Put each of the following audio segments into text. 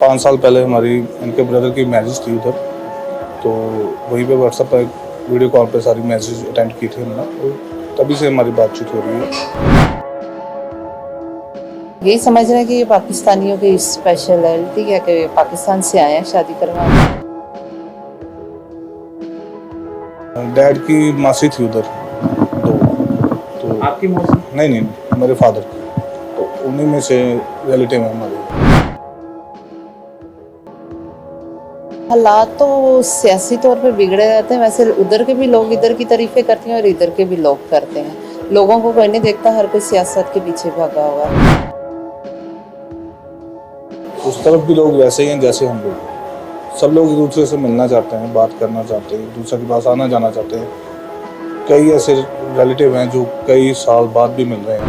5 साल पहले हमारी इनके ब्रदर की मैरिज थी उधर, तो वहीं पे व्हाट्सएप पर वीडियो कॉल पे सारी मैरिज अटेंड की थी हमने, और तभी से हमारी बातचीत हो रही है। यही समझ रहे हैं कि ये पाकिस्तानियों की स्पेशलिटी है कि पाकिस्तान से आए हैं शादी करवाने। डैड की मासी थी उधर, तो आपकी मौसी? नहीं, मेरे फादर की, तो उन्हीं में से रिलेटिव है हमारे। हालात तो सियासी तौर पे बिगड़े रहते हैं, वैसे उधर के भी लोग इधर की तारीफें करते हैं और इधर के भी लोग करते हैं। लोगों को कोई नहीं देखता, हर कोई सियासत के पीछे भागा हुआ है। उस तरफ भी लोग वैसे ही हैं जैसे हम लोग। सब लोग एक दूसरे से मिलना चाहते हैं, बात करना चाहते हैं, एक दूसरे के पास आना जाना चाहते हैं। कई ऐसे रिलेटिव हैं जो कई साल बाद भी मिल रहे हैं।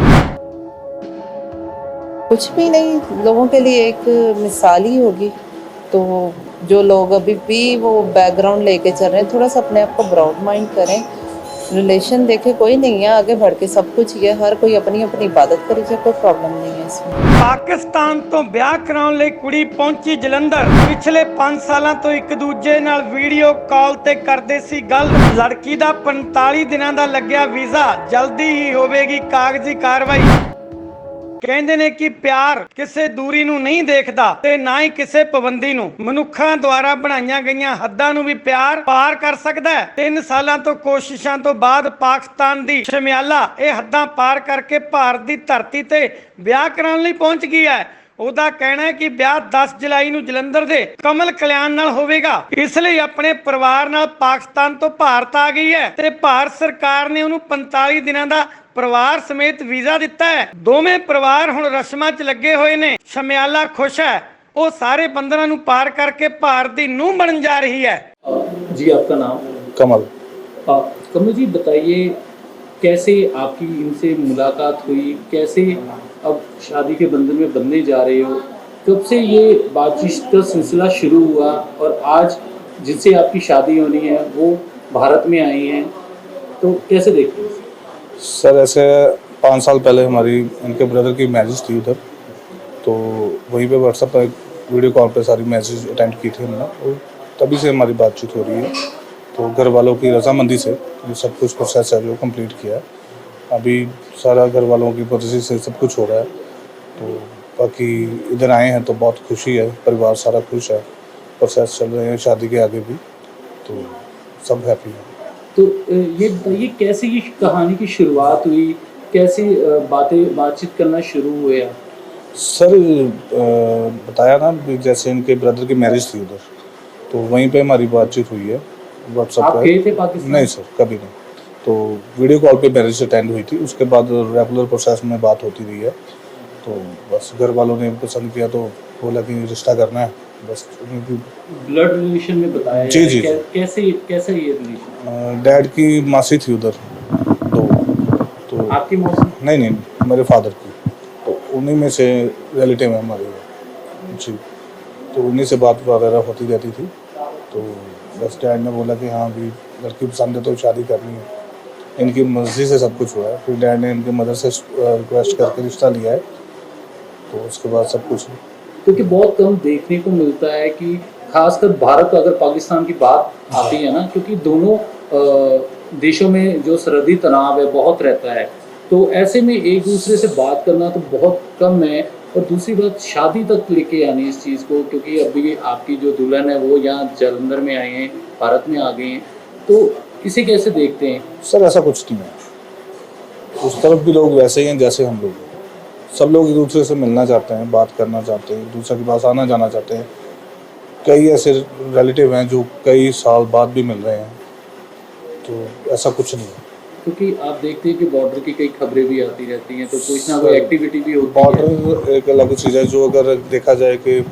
कुछ भी नहीं, लोगों के लिए एक मिसाल ही होगी। तो जो लोग अभी भी वो बैकग्राउंड लेके चल रहे हैं, थोड़ा सा अपने आप को ब्रॉड माइंड करें। रिलेशन देखे कोई नहीं है, आगे बढ़ के सब कुछ ही है, हर कोई अपनी अपनी इबादत करे, जो कोई प्रॉब्लम नहीं है इसमें। ਪਾਕਿਸਤਾਨ ਤੋਂ ਵਿਆਹ ਕਰਾਉਣ ਲਈ ਕੁੜੀ ਪਹੁੰਚੀ ਜਲੰਧਰ। ਪਿਛਲੇ 5 ਸਾਲਾਂ ਤੋਂ ਇੱਕ ਦੂਜੇ ਨਾਲ ਵੀਡੀਓ ਕਾਲ ਤੇ ਕਰਦੇ ਸੀ ਗੱਲ। ਲੜਕੀ ਦਾ 45 ਦਿਨਾਂ ਦਾ ਲੱਗਿਆ ਵੀਜ਼ਾ, ਜਲਦੀ ਹੀ ਹੋਵੇਗੀ ਕਾਗਜ਼ੀ ਕਾਰਵਾਈ। ਕਹਿੰਦੇ ਨੇ ਕਿ ਪਿਆਰ ਕਿਸੇ ਦੂਰੀ ਨੂੰ ਨਹੀਂ ਦੇਖਦਾ ਤੇ ਨਾ ਹੀ ਕਿਸੇ ਪਾਬੰਦੀ ਨੂੰ। ਮਨੁੱਖਾਂ ਦੁਆਰਾ ਬਣਾਈਆਂ ਗਈਆਂ ਹੱਦਾਂ ਨੂੰ ਵੀ ਪਿਆਰ ਪਾਰ ਕਰ ਸਕਦਾ ਹੈ। 3 ਸਾਲਾਂ ਤੋਂ ਕੋਸ਼ਿਸ਼ਾਂ ਤੋਂ ਬਾਅਦ ਪਾਕਿਸਤਾਨ ਦੀ ਸ਼ਮਿਆਲਾ ਇਹ ਹੱਦਾਂ ਪਾਰ ਕਰਕੇ ਭਾਰਤ ਦੀ ਧਰਤੀ ਤੇ ਵਿਆਹ ਕਰਾਉਣ ਲਈ ਪਹੁੰਚ ਗਈ ਹੈ। ਉਹਦਾ ਕਹਿਣਾ ਹੈ ਕਿ ਵਿਆਹ 10 ਜੁਲਾਈ ਨੂੰ ਜਲੰਧਰ ਦੇ ਕਮਲ ਕਲਿਆਣ ਨਾਲ ਹੋਵੇਗਾ। ਇਸ ਲਈ ਆਪਣੇ ਪਰਿਵਾਰ ਨਾਲ ਪਾਕਿਸਤਾਨ ਤੋਂ ਭਾਰਤ ਆ ਗਈ ਹੈ ਤੇ ਭਾਰਤ ਸਰਕਾਰ ਨੇ ਉਹਨੂੰ 45 ਦਿਨਾਂ ਦਾ ਪਰਿਵਾਰ ਸਮੇਤ ਵੀਜ਼ਾ ਦਿੱਤਾ ਹੈ। ਦੋਵੇਂ ਪਰਿਵਾਰ ਹੁਣ ਰਸਮਾਂ 'ਚ ਲੱਗੇ ਹੋਏ ਨੇ। ਸ਼ਮਿਆਲਾ ਖੁਸ਼ ਹੈ, ਉਹ ਸਾਰੇ ਬੰਧਨਾਂ ਨੂੰ ਪਾਰ करके भारत की ਨੂੰਹ बनने जा रही है। जी, आपका नाम? कमल। कमल जी, बताइए कैसे आपकी इनसे मुलाकात हुई, कैसे अब शादी के बंधन में बंधने जा रहे हो, कब से ये बातचीत का सिलसिला शुरू हुआ और आज जिनसे आपकी शादी होनी है वो भारत में आई हैं, तो कैसे देखते हैं? सर, ऐसे 5 साल पहले हमारी इनके ब्रदर की मैरिज थी उधर, तो वहीं पे व्हाट्सएप पर वीडियो कॉल पे सारी मैसेज अटेंड की थी हमने, और तभी से हमारी बातचीत हो रही है। तो घर वालों की रजामंदी से ये सब कुछ प्रोसेस है जो कंप्लीट किया है। अभी सारा घर वालों की मर्जी से सब कुछ हो रहा है। तो बाकी इधर आए हैं तो बहुत खुशी है, परिवार सारा खुश है, प्रोसेस चल रहे हैं शादी के आगे भी, तो सब हैप्पी हैं। तो ये बताइए कैसे ये कहानी की शुरुआत हुई, कैसे बातचीत करना शुरू हुए आप? सर, बताया ना, जैसे इनके ब्रदर की मैरिज थी उधर, तो वहीं पे हमारी बातचीत हुई है व्हाट्सएप आप पर। गए थे पाकिस्तान? नहीं सर, कभी नहीं। तो वीडियो कॉल पे मैरिज अटेंड हुई थी, उसके बाद रेगुलर प्रोसेस में बात होती रही है। तो बस घर वालों ने पसंद किया तो बोला कि रिश्ता करना है, बस उनकी। ब्लड रिलेशन में बताया जी, है? जी। कैसे ये रिलेशन? डैड की मासी थी उधर, तो आपकी मौसी? नहीं, मेरे फादर की, तो उन्हीं में से रिलेटिव है हमारे जी। तो उन्हीं से बात वगैरह होती रहती थी। तो बस डैड ने बोला कि हाँ भी लड़की पसंद है तो शादी करनी है। इनकी मर्जी से सब कुछ हुआ है। फिर डैड ने इनके मदर से रिक्वेस्ट करके रिश्ता लिया है, तो उसके बाद सब कुछ। क्योंकि बहुत कम देखने को मिलता है कि खासकर भारत अगर पाकिस्तान की बात आती है ना, क्योंकि दोनों देशों में जो सरहदी तनाव है बहुत रहता है, तो ऐसे में एक दूसरे से बात करना तो बहुत कम है। और दूसरी बात, शादी तक लेके आनी इस चीज़ को, क्योंकि अभी आपकी जो दुल्हन है वो यहाँ जलंधर में आए हैं, भारत में आ गए हैं, तो इसे कैसे देखते हैं? सर, ऐसा कुछ नहीं है। उस तरफ भी लोग वैसे ही हैं जैसे हम लोग हैं। सब लोग एक दूसरे से मिलना चाहते हैं, बात करना चाहते हैं, एक दूसरे के पास आना जाना चाहते हैं। कई ऐसे रिलेटिव हैं जो कई साल बाद भी मिल रहे हैं, तो ऐसा कुछ नहीं है। क्योंकि आप देखते हैं कि बॉर्डर की कई खबरें भी आती रहती हैं, तो कुछ ना कोई एक्टिविटी भी होती है। बॉर्डर एक अलग चीज़ है, जो अगर देखा जाए कि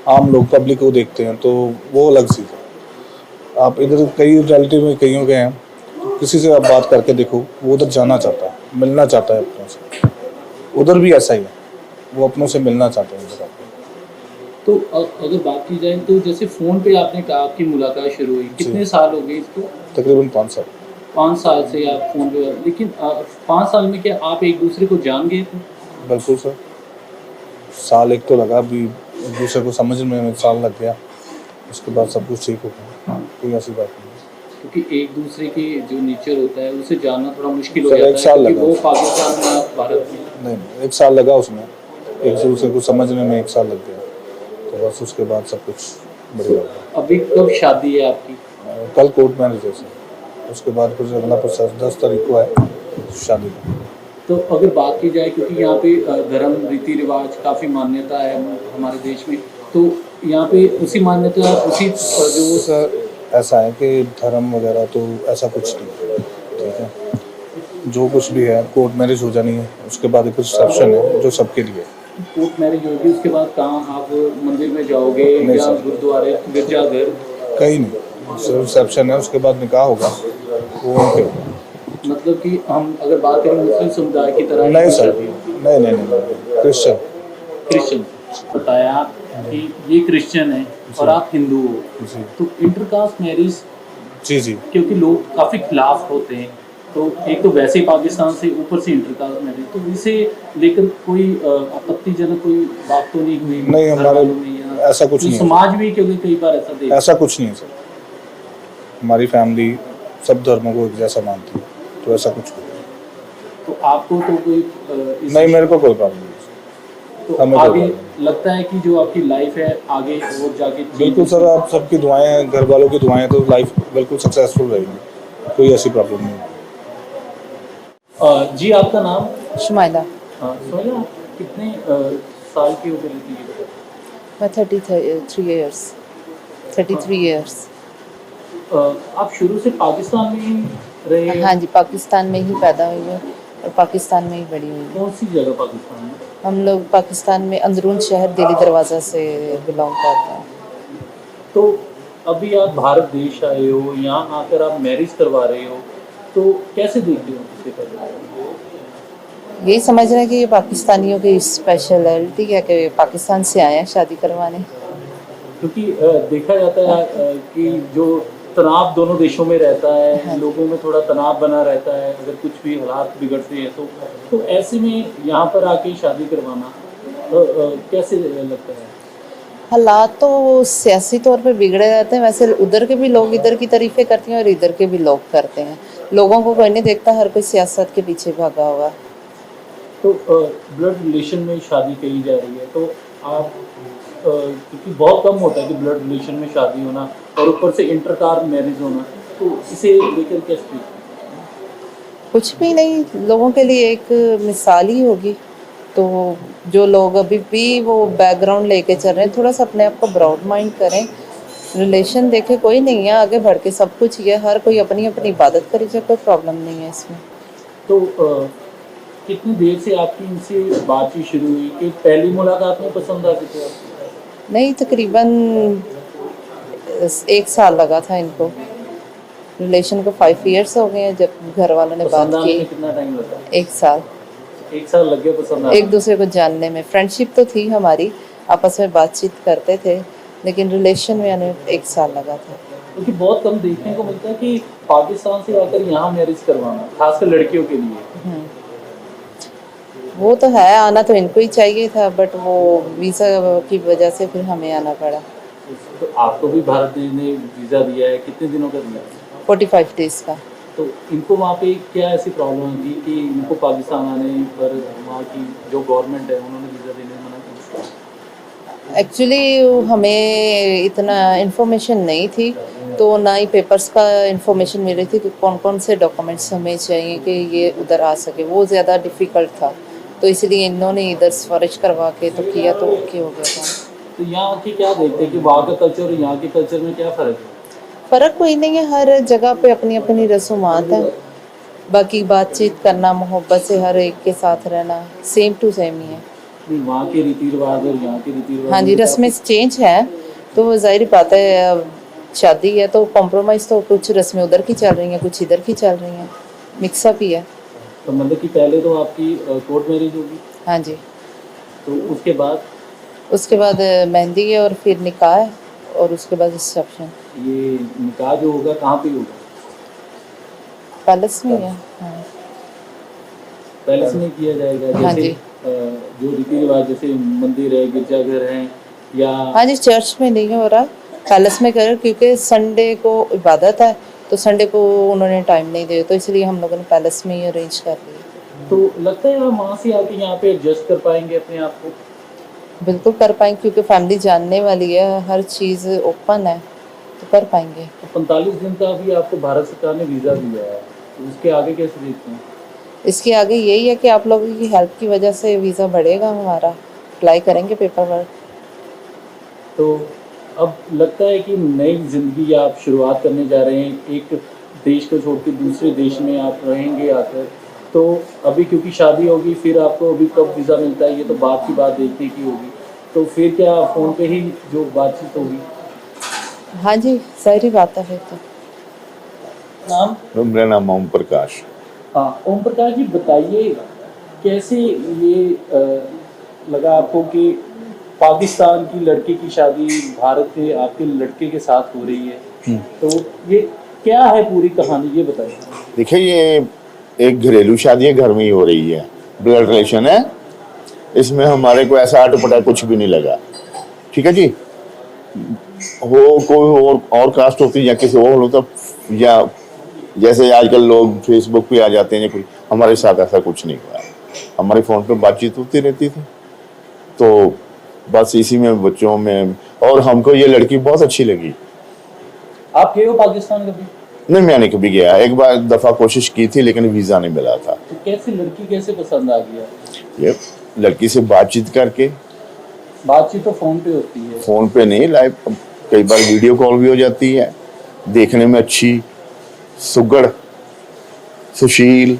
आम लोग पब्लिक को देखते हैं तो वो अलग चीज़ है। आप इधर कई रिलेटिव में कईयों के हैं, तो किसी से आप बात करके देखो, वो उधर जाना चाहता है, मिलना चाहता है अपनों से। उधर भी ऐसा ही है, वो अपनों से मिलना चाहते हैं उधर। तो अगर बात की जाए तो जैसे फ़ोन पे आपने कहा आपकी मुलाकात शुरू हुई, कितने साल हो गए इसको? तकरीबन 5 साल। 5 साल से आप फ़ोन पे, लेकिन 5 साल में क्या आप एक दूसरे को जान गए थे? बिल्कुल सर, साल एक तो लगा, अभी एक दूसरे को समझने में 1 साल लग गया, उसके बाद सब कुछ ठीक हो गया, कोई ऐसी बात नहीं। क्योंकि एक दूसरे के जो नेचर होता है उसे जानना थोड़ा मुश्किल हो सर, जाता 1 है, साल क्योंकि लगा। वो पाकिस्तान में आप भारत में। नहीं 1 साल लगा उसमें, एक दूसरे को समझने में 1 साल लग गया, तो बस उसके बाद सब कुछ बढ़िया हो गया। अभी कब शादी है आपकी? कल कोर्ट मैरिज है सर, उसके बाद फिर अगला प्रोसेस 10 तारीख को है शादी का। तो अगर बात की जाए, क्योंकि यहाँ पे धर्म रीति रिवाज काफ़ी मान्यता है हमारे देश में, तो यहाँ पे उसी मान्यता उसी जो सर ऐसा है कि धर्म वगैरह तो ऐसा कुछ नहीं, ठीक है, जो कुछ भी है कोर्ट मैरिज हो जानी है, उसके बाद एक रिसेप्शन है जो सबके लिए है। कोर्ट मैरिज होगी, उसके बाद कहाँ आप मंदिर में जाओगे नहीं या सर। गुरुद्वारे गिरजाघर? कहीं नहीं, सिर्फ रिसेप्शन है, उसके बाद निकाह होगा, वो वहीं पे होगा। मतलब कि हम अगर बात करें मुस्लिम समुदाय की तरह ही नहीं सर, शादी होगी। नहीं क्रिश्चियन। क्रिश्चियन बताया कि ये क्रिश्चियन है और आप हिंदू हो, जी तो इंटरकास्ट मैरिज, जी जी क्योंकि लोग काफ़ी खिलाफ होते हैं, तो एक तो वैसे ही पाकिस्तान से ऊपर से इंटरकास्ट मैरिज, तो इसे लेकर कोई आपत्तिजनक कोई बात तो नहीं हुई? नहीं, घर हमारे वालों में या ऐसा कुछ जो नहीं है। समाज भी, क्योंकि कई बार ऐसा देखा ऐसा कुछ नहीं है सर, हमारी फैमिली सब धर्मों को एक जैसा मानती है, तो ऐसा कुछ नहीं है। तो आपको तो कोई नहीं, मेरे को कोई प्रॉब्लम नहीं है। तो हमें कोई आगे प्रॉब्लम लगता है कि जो आपकी लाइफ है आगे और जाके बिल्कुल सर, आप सबकी दुआएं हैं, घर वालों की दुआएं हैं, तो लाइफ बिल्कुल सक्सेसफुल रहेगी, कोई ऐसी प्रॉब्लम नहीं है। जी आपका नाम? शुमाइला। सोनिया, आप कितने साल की हो गई थी? मैं 33 ईयर्स 33 ईयर्स। आप शुरू से पाकिस्तान में ही रहे? हाँ जी, पाकिस्तान में ही पैदा हुई हूँ और पाकिस्तान में ही बड़ी हुई हूँ। कौन सी जगह पाकिस्तान में? हम लोग पाकिस्तान में अंदरून शहर दिल्ली दरवाज़ा से बिलोंग करते हैं। तो अभी आप भारत देश आए हो, यहाँ आकर आप मैरिज करवा रहे हो, तो कैसे देखते हो इससे पहले? यही समझ रहे हैं कि ये पाकिस्तानियों की स्पेशलिटी है कि पाकिस्तान से आए हैं शादी करवाने। क्योंकि देखा जाता है कि जो तनाव दोनों देशों में रहता है, लोगों में थोड़ा तनाव बना रहता है, अगर कुछ भी हालात बिगड़ते हैं तो ऐसे में यहाँ पर आके शादी करवाना कैसे लगता है? हालात तो सियासी तौर पे बिगड़े रहते हैं, वैसे उधर के भी लोग इधर की तारीफें करते हैं और इधर के भी लोग करते हैं। लोगों को कोई नहीं देखता, हर कोई सियासत के पीछे भागा हुआ। तो ब्लड रिलेशन में शादी कही जा रही है, तो आप क्योंकि बहुत कम होता है कि ब्लड रिलेशन में शादी होना और ऊपर से इंटरकास्ट मैरिज होना, तो इसे लेकर कैसे? कुछ भी नहीं, लोगों के लिए एक मिसाल ही होगी। तो जो लोग अभी भी वो बैकग्राउंड लेके चल रहे हैं, थोड़ा सा अपने आप को ब्रॉड माइंड करें। रिलेशन देखे कोई नहीं है, आगे बढ़ के सब कुछ ही है, हर कोई अपनी अपनी इबादत करे, जो कोई प्रॉब्लम नहीं है इसमें। तो कितनी देर से आपकी इनसे बातचीत शुरू हुई कि पहली मुलाकात में पसंद आ गई थी आपको? नहीं, तकरीबन 1 साल लगा था इनको। रिलेशन को 5 इयर्स हो गए हैं जब घर वालों ने बात पसंद आने में की। कितना टाइम लगा? 1 साल। 1 साल लग गया पसंद आने? एक दूसरे को जानने में। फ्रेंडशिप तो थी हमारी, आपस में बातचीत करते थे, लेकिन रिलेशन में आने 1 साल लगा था। क्योंकि बहुत कम देखने को मिलता है कि पाकिस्तान से आकर यहाँ मैरिज करवाना, खासकर लड़कियों के लिए। वो तो है, आना तो इनको ही चाहिए था, बट वो वीज़ा की वजह से फिर हमें आना पड़ा। तो आपको भी भारत ने वीज़ा दिया है, कितने दिनों का दिया? 45 डेज़ का। तो इनको वहाँ पे क्या ऐसी प्रॉब्लम थी कि इनको पाकिस्तान आने पर वहाँ की जो गवर्नमेंट है उन्होंने वीज़ा देने में मना किया? एक्चुअली हमें इतना इन्फॉर्मेशन नहीं थी, तो ना ही पेपर्स का इन्फॉर्मेशन मिल रही थी कि कौन कौन से डॉक्यूमेंट्स हमें चाहिए कि ये उधर आ सके। वो ज़्यादा डिफ़िकल्ट था, तो इसलिए इन्होंने इधर सिफारिश करवा के तो किया, तो ओके हो गया था। तो यहाँ की क्या देखते हैं कि वहाँ का कल्चर और यहाँ के कल्चर में क्या फ़र्क है? फ़र्क कोई नहीं है, हर जगह पे अपनी अपनी रसूमात है। बाकी बातचीत करना, मोहब्बत से हर एक के साथ रहना, सेम टू सेम ही है। नहीं, वहाँ के रीति रिवाज और यहाँ के रीति रिवाज हाँ जी, में रस्में चेंज है, तो वो ज़ाहिर बात है, अब शादी है तो कॉम्प्रोमाइज़, तो कुछ रस्में उधर की चल रही हैं, कुछ इधर की चल रही हैं, मिक्सअप ही है। तो मतलब कि पहले तो आपकी कोर्ट मैरिज होगी, हाँ जी, तो उसके बाद उसके बाद मेहंदी है और फिर निकाह है और उसके बाद रिसेप्शन। ये निकाह जो होगा कहाँ पे होगा? पैलेस में ही है। हाँ पैलेस में किया जाएगा? हाँ जैसे जी। जो रीति रिवाज, जैसे मंदिर है, गिरजाघर हैं, या हाँ जी, चर्च में नहीं हो रहा, पैलेस में कर, क्योंकि संडे को इबादत है तो संडे को उन्होंने टाइम नहीं दिया, तो इसलिए हम लोगों ने पैलेस में ही अरेंज कर लिया। तो लगता है आप वहाँ से आके यहाँ पे एडजस्ट कर पाएंगे अपने आप को? बिल्कुल कर पाएंगे, क्योंकि फैमिली जानने वाली है, हर चीज़ ओपन है, तो कर पाएंगे। तो 45 दिन का अभी आपको भारत सरकार ने वीज़ा दिया है, तो उसके आगे कैसे देखते हैं? इसके आगे यही है कि आप लोगों की हेल्प की वजह से वीज़ा बढ़ेगा हमारा, अप्लाई करेंगे पेपर वर्क। तो अब लगता है कि नई ज़िंदगी आप शुरुआत करने जा रहे हैं, एक देश को छोड़ के दूसरे देश में आप रहेंगे आकर, तो अभी क्योंकि शादी होगी, फिर आपको अभी कब वीज़ा मिलता है ये तो बात की बात देखने की होगी, तो फिर क्या फ़ोन पे ही जो बातचीत होगी? हाँ जी, सारी बात है फिर तो। नाम? मेरा नाम ओम प्रकाश। हाँ, ओम प्रकाश जी बताइए, कैसे ये लगा आपको कि पाकिस्तान की लड़की की शादी भारत के आपके लड़के के साथ हो रही है, तो ये क्या है पूरी कहानी, ये बताइए। देखिए, ये एक घरेलू शादी है, घर में ही हो रही है, ब्लड रिलेशन है, इसमें हमारे को ऐसा अटपटा कुछ भी नहीं लगा। ठीक है जी, वो कोई और कास्ट होती या किसी और होता, या जैसे आजकल लोग फेसबुक पे आ जाते हैं या कुछ, हमारे साथ ऐसा कुछ नहीं हुआ। हमारे फ़ोन पे बातचीत होती रहती थी, तो बस इसी में बच्चों में, और हमको ये लड़की बहुत अच्छी लगी। आप गए हो पाकिस्तान कभी? नहीं, मैंने कभी गया, एक बार दफ़ा कोशिश की थी लेकिन वीज़ा नहीं मिला था। तो कैसे लड़की कैसे पसंद आ गया? ये लड़की से बातचीत करके, बातचीत तो फ़ोन पे होती है। फ़ोन पे नहीं, लाइव कई बार वीडियो कॉल भी हो जाती है, देखने में अच्छी, सुगड़, सुशील,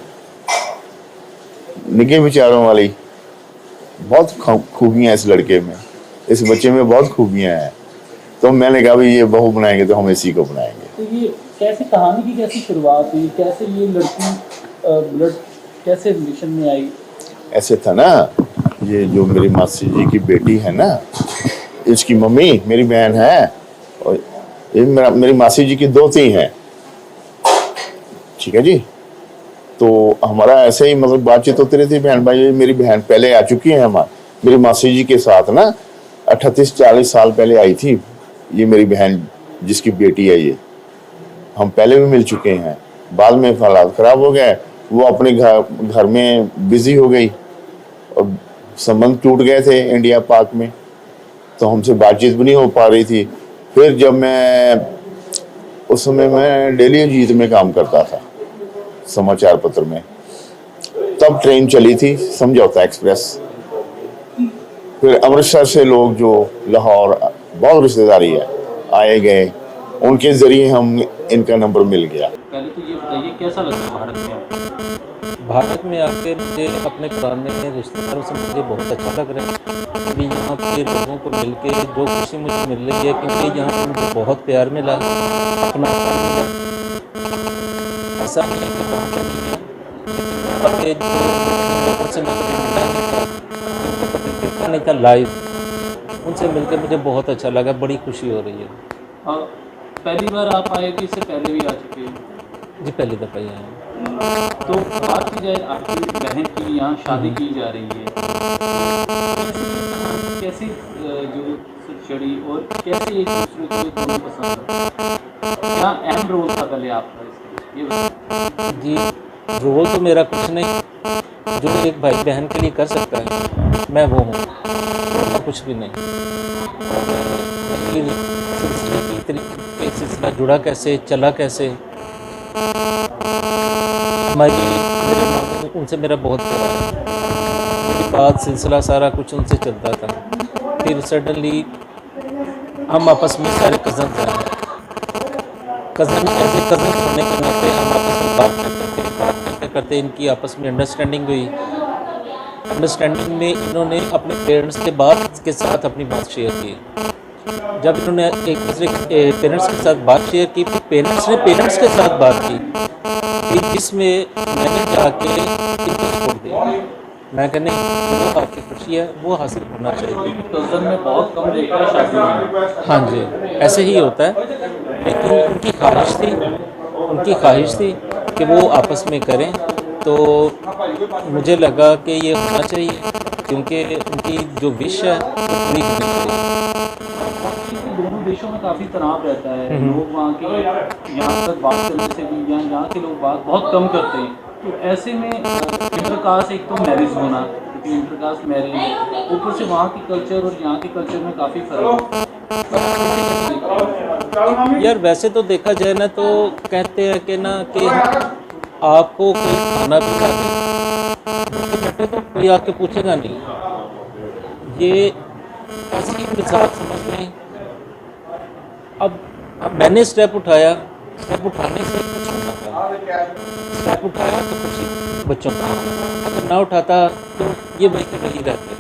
निके विचारों वाली, बहुत खूबियाँ इस लड़के में, इस बच्चे में बहुत खूबियाँ हैं। तो मैंने कहा भाई ये बहू बनाएंगे तो हम इसी को बनाएंगे। तो ये कैसे कहानी की कैसी शुरुआत हुई, कैसे ये लड़की ब्लड कैसे रिलेशन में आई? ऐसे था ना, ये जो मेरी मासी जी की बेटी है ना, इसकी मम्मी मेरी बहन है, और ये मेरी मासी जी की दोती हैं। ठीक है जी, तो हमारा ऐसे ही मतलब बातचीत होती रहती, बहन भाई। मेरी बहन पहले आ चुकी है मेरी मासी जी के साथ ना, 38-40 साल पहले आई थी ये मेरी बहन जिसकी बेटी है ये। हम पहले भी मिल चुके हैं, बाद में हालात ख़राब हो गए, वो अपने घर में बिजी हो गई और संबंध टूट गए थे इंडिया पाक में, तो हमसे बातचीत भी नहीं हो पा रही थी। फिर जब मैं उस समय मैं डेली अजीत में काम करता था, समाचार पत्र में, तब ट्रेन चली थी समझौता एक्सप्रेस। फिर अमृतसर से लोग जो लाहौर, बहुत रिश्तेदारी है, आए गए, उनके ज़रिए हम इनका नंबर मिल गया। पहले तो ये बताइए कैसा लगा भारत में? भारत में आकर मुझे अपने पुराने रिश्तेदारों से मुझे बहुत अच्छा लग रहा है। अभी यहाँ के लोगों को मिलके जो खुशी मुझे मिल रही है, क्योंकि यहाँ पे मुझे बहुत प्यार मिला, अपना ऐसा नहीं है कि बहुत नहीं है, और जो लोगों से मुझे मिला नहीं था लाइव, उनसे मिलकर मुझे बहुत अच्छा लगा, बड़ी खुशी हो रही है। और पहली बार आप आए कि इससे पहले भी आ चुके हैं? जी, पहली दफ़ा ही आया हूँ। तो बात की जाए आपकी बहन की यहाँ शादी की जा रही है, कैसे जो चढ़ी और कैसे एक दूसरे को दोनों पसंद है? क्या अहम रोल था पहले आपका इसमें, ये बताइए। जी, रोल तो मेरा कुछ नहीं, जो एक भाई बहन के लिए कर सकता है मैं वो हूँ, कुछ भी नहीं। लेकिन सिलसिले की तरीके सिलसिला जुड़ा कैसे, चला कैसे, उनसे मेरा बहुत प्यार है। उसके बाद सिलसिला सारा कुछ उनसे चलता था, फिर सडनली हम आपस में सारे कज़न थे, कज़न ऐसे कज़न होने के नाते हम आपस में बात करते इनकी आपस में अंडरस्टैंडिंग हुई। अंडरस्टैंडिंग में इन्होंने अपने पेरेंट्स के साथ अपनी बात शेयर की। जब इन्होंने एक दूसरे पेरेंट्स के साथ बात शेयर की, फिर पेरेंट्स ने पेरेंट्स के साथ बात की, फिर इसमें मैंने जाके इनको छोड़ दिया। मैं कहने वो आपकी खुशी है, वो हासिल होना चाहिए। कज़न में बहुत कम देखा है शादी में। हाँ जी, ऐसे ही होता है, लेकिन उनकी ख्वाहिश थी कि वो आपस में करें, तो मुझे लगा कि ये होना चाहिए, क्योंकि उनकी जो विश है वो पूरी होनी चाहिए। दोनों देशों में काफ़ी तनाव रहता है, लोग वहाँ के यहाँ तक बात करने से भी यहाँ के लोग बात बहुत कम करते हैं। तो ऐसे में इंटरकास्ट एक तो मैरिज होना, क्योंकि इंटरकास्ट मैरिज है, ऊपर से वहाँ की कल्चर और यहाँ के कल्चर में काफ़ी फर्क है। यार वैसे तो देखा जाए ना तो कहते हैं कि ना कि आपको कोई खाना पीना नहीं तो कोई आके पूछेगा नहीं, ये ऐसी मिसाल समझ लें। अब मैंने स्टेप उठाया, स्टेप उठाने से कुछ होना था, स्टेप उठाया तो कुछ बच्चों का, अगर ना उठाता तो ये वही के वही रहते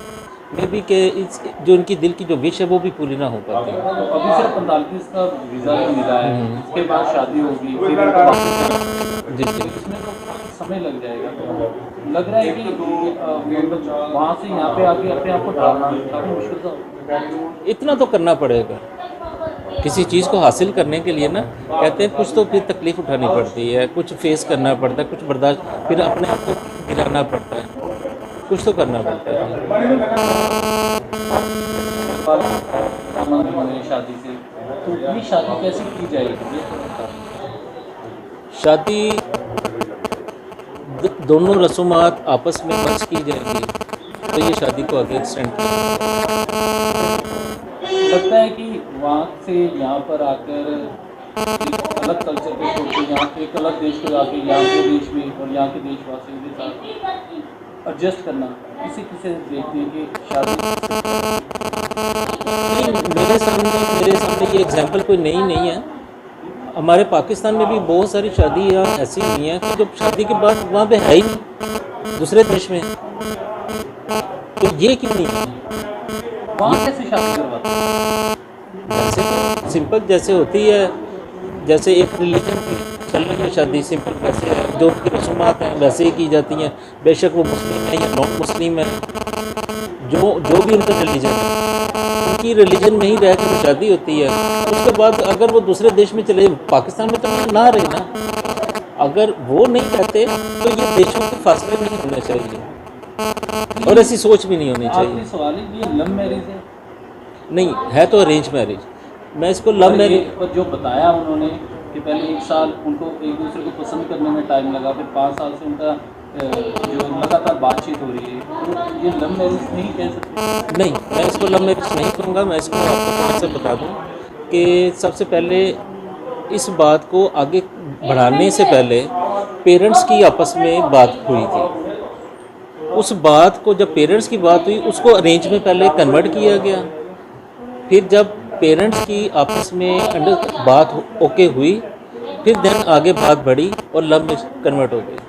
मे भी कि इस जो उनकी दिल की जो विश है वो भी पूरी ना हो पाती। अभी सिर्फ 45 का वीज़ा भी मिला है, उसके बाद शादी होगी, फिर इनको वापस जी जी इसमें तो समय लग जाएगा। तो लग रहा है कि मतलब वहाँ से यहाँ पे आके अपने आप को ढालना काफ़ी मुश्किल सा। इतना तो करना पड़ेगा किसी चीज़ को हासिल करने के लिए ना, कहते हैं कुछ तो फिर तकलीफ़ उठानी पड़ती है, कुछ फेस करना पड़ता है, कुछ बर्दाश्त, फिर अपने आप को गिराना पड़ता है, कुछ तो करना पड़ता है। शादी से तो ये शादी कैसे की जाएगी? शादी दोनों रसूमात आपस में मर्ज की जाएंगी तो ये शादी को आगे एक्सटेंड लगता है कि वहाँ से यहाँ पर आकर एक अलग कल्चर को छोड़ के यहाँ पे एक अलग देश को जाके यहाँ के देश में और यहाँ के देशवासियों के साथ एडजस्ट करना किसी किसी देखते हैं कि शादी मेरे सामने ये एग्जाम्पल कोई नई नहीं है। हमारे पाकिस्तान में भी बहुत सारी शादियाँ ऐसी हुई हैं कि जब शादी के बाद वहाँ पे है ही नहीं, दूसरे देश में, तो ये क्यों नहीं है? वहाँ कैसे शादी करवाते हैं? वैसे तो सिंपल जैसे होती है, जैसे एक रिलीजन की चल रही है शादी, सिंपल वैसे है, जो उनकी रसूमात हैं वैसे ही की जाती हैं, बेशक वो मुस्लिम है या नॉन मुस्लिम है, जो भी उनका रिलीजन है, उनकी रिलीजन में ही रह कर शादी होती है। उसके बाद अगर वो दूसरे देश में चले, पाकिस्तान में तो ना रहे ना, अगर वो नहीं रहते तो ये देशों के फासले नहीं होने चाहिए और ऐसी सोच भी नहीं होनी चाहिए। आखिरी सवाल है, ये लव मैरिज है? नहीं है तो अरेंज मैरिज, मैं इसको लव मैरिज। पर जो बताया उन्होंने कि पहले 1 साल उनको एक दूसरे को पसंद करने में टाइम लगा, फिर 5 साल से उनका जो लगातार बातचीत हो रही है, तो ये लव मैरिज नहीं कह सकते? नहीं, मैं इसको लव मैरिज नहीं कहूँगा। मैं इसको आपको थोड़ा सा बता दूँ कि सबसे पहले इस बात को आगे बढ़ाने से पहले पेरेंट्स की आपस में बात हुई थी। उस बात को जब पेरेंट्स की बात हुई उसको अरेंज में पहले कन्वर्ट किया गया, फिर जब पेरेंट्स की आपस में बात ओके हुई, फिर देन आगे बात बढ़ी और लव में कन्वर्ट हो गई।